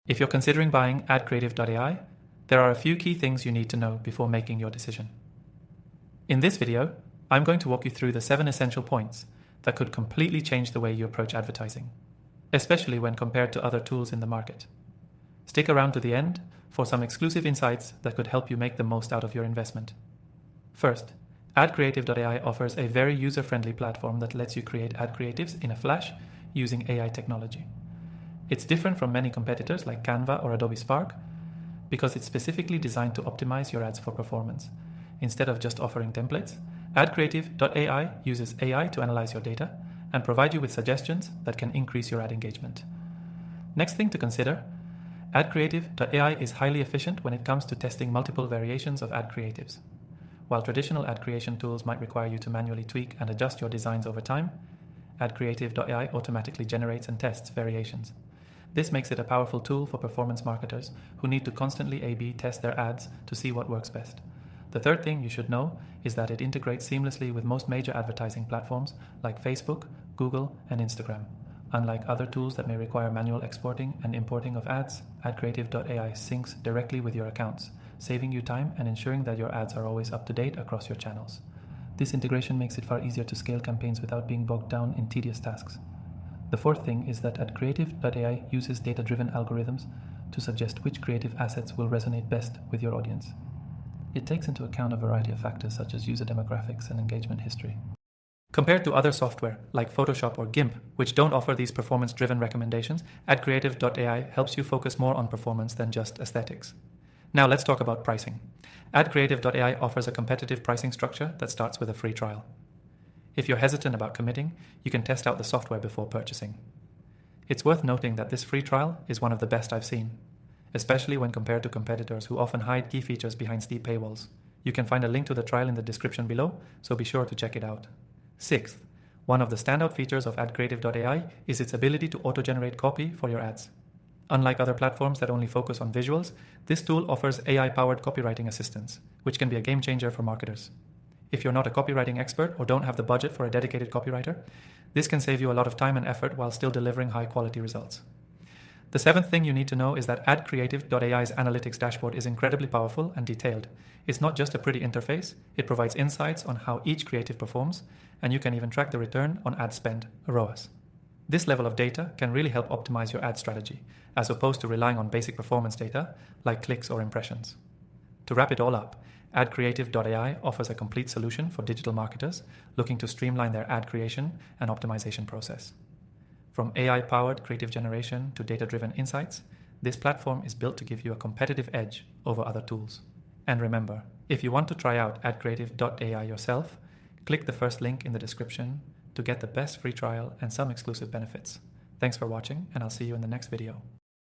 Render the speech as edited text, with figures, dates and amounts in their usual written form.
If you're considering buying AdCreative.ai, there are a few key things you need to know before making your decision. In this video, I'm going to walk you through the 7 essential points that could completely change the way you approach advertising, especially when compared to other tools in the market. Stick around to the end for some exclusive insights that could help you make the most out of your investment. First, AdCreative.ai offers a very user-friendly platform that lets you create ad creatives in a flash using AI technology. It's different from many competitors like Canva or Adobe Spark because it's specifically designed to optimize your ads for performance. Instead of just offering templates, AdCreative.ai uses AI to analyze your data and provide you with suggestions that can increase your ad engagement. Next thing to consider, AdCreative.ai is highly efficient when it comes to testing multiple variations of ad creatives. While traditional ad creation tools might require you to manually tweak and adjust your designs over time, AdCreative.ai automatically generates and tests variations. This makes it a powerful tool for performance marketers who need to constantly A/B test their ads to see what works best. The third thing you should know is that it integrates seamlessly with most major advertising platforms like Facebook, Google, and Instagram. Unlike other tools that may require manual exporting and importing of ads, AdCreative.ai syncs directly with your accounts, saving you time and ensuring that your ads are always up to date across your channels. This integration makes it far easier to scale campaigns without being bogged down in tedious tasks. The fourth thing is that AdCreative.ai uses data-driven algorithms to suggest which creative assets will resonate best with your audience. It takes into account a variety of factors such as user demographics and engagement history. Compared to other software like Photoshop or GIMP, which don't offer these performance-driven recommendations, AdCreative.ai helps you focus more on performance than just aesthetics. Now let's talk about pricing. AdCreative.ai offers a competitive pricing structure that starts with a free trial. If you're hesitant about committing, you can test out the software before purchasing. It's worth noting that this free trial is one of the best I've seen, especially when compared to competitors who often hide key features behind steep paywalls. You can find a link to the trial in the description below, so be sure to check it out. Sixth, one of the standout features of AdCreative.ai is its ability to auto-generate copy for your ads. Unlike other platforms that only focus on visuals, this tool offers AI-powered copywriting assistance, which can be a game changer for marketers. If you're not a copywriting expert or don't have the budget for a dedicated copywriter, this can save you a lot of time and effort while still delivering high-quality results. The seventh thing you need to know is that AdCreative.ai's analytics dashboard is incredibly powerful and detailed. It's not just a pretty interface, it provides insights on how each creative performs, and you can even track the return on ad spend, ROAS. This level of data can really help optimize your ad strategy, as opposed to relying on basic performance data like clicks or impressions. To wrap it all up, AdCreative.ai offers a complete solution for digital marketers looking to streamline their ad creation and optimization process. From AI-powered creative generation to data-driven insights, this platform is built to give you a competitive edge over other tools. And remember, if you want to try out AdCreative.ai yourself, click the first link in the description to get the best free trial and some exclusive benefits. Thanks for watching, and I'll see you in the next video.